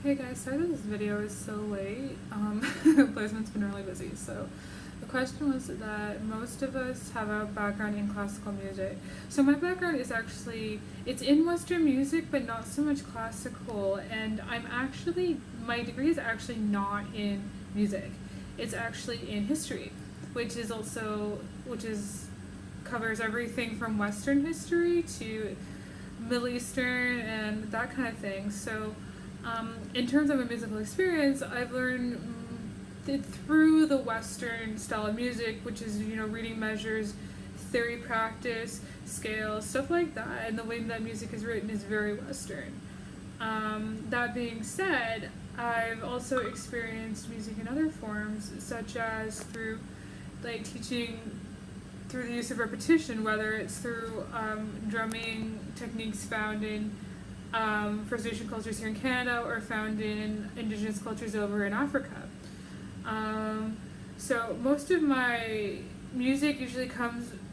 Hey guys, sorry that this video is so late. Placement's been really busy. So the question was that most of us have a background in classical music. So my background is actually, it's in Western music, but not so much classical. And my degree is actually not in music. It's actually in history, which covers everything from Western history to Middle Eastern and that kind of thing. So in terms of a musical experience, I've learned it through the Western style of music, which is, reading measures, theory practice, scales, stuff like that, and the way that music is written is very Western. That being said, I've also experienced music in other forms, such as through teaching through the use of repetition, whether it's through drumming techniques found in First Nation cultures here in Canada or found in Indigenous cultures over in Africa. So most of my music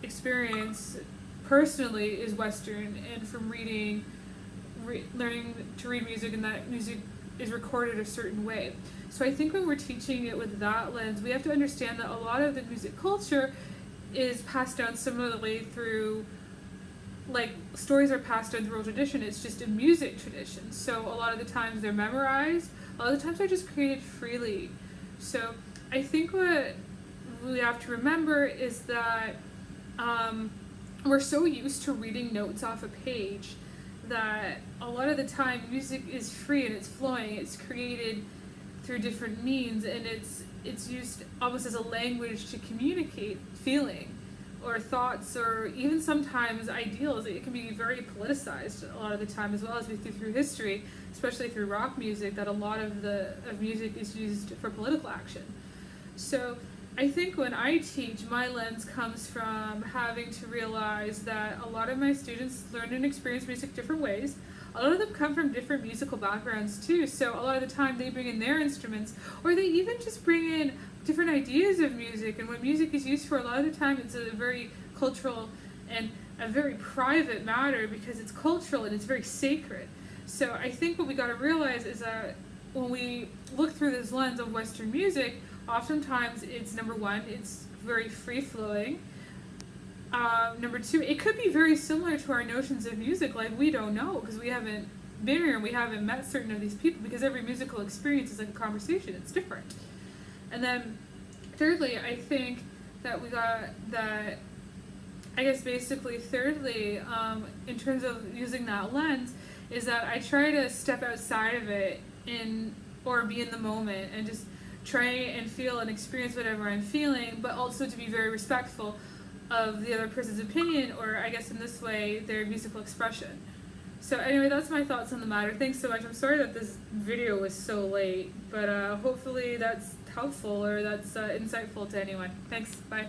experience personally is Western, and from learning to read music, and that music is recorded a certain way. So I think when we're teaching it with that lens, we have to understand that a lot of the music culture is passed down similarly through, stories are passed down through oral tradition. It's just a music tradition. So a lot of the times they're memorized, a lot of the times they're just created freely. So I think what we have to remember is that we're so used to reading notes off a page that a lot of the time music is free and it's flowing. It's created through different means, and it's used almost as a language to communicate feeling or thoughts, or even sometimes ideals. It can be very politicized a lot of the time, as well as through history, especially through rock music, that a lot of music is used for political action. So I think when I teach, my lens comes from having to realize that a lot of my students learn and experience music different ways. A lot of them come from different musical backgrounds too, so a lot of the time they bring in their instruments, or they even just bring in different ideas of music and what music is used for. A lot of the time it's a very cultural and a very private matter because it's cultural and it's very sacred. So I think what we got to realize is that when we look through this lens of Western music, oftentimes it's, number one, it's very free-flowing. Number two, it could be very similar to our notions of music, we don't know because we haven't been here and we haven't met certain of these people, because every musical experience is like a conversation, it's different. And then thirdly, I think that thirdly, in terms of using that lens, is that I try to step outside of it or be in the moment and just try and feel and experience whatever I'm feeling, but also to be very respectful of the other person's opinion, or I guess in this way, their musical expression. So anyway, that's my thoughts on the matter. Thanks so much. I'm sorry that this video was so late, but hopefully that's helpful or that's insightful to anyone. Thanks. Bye.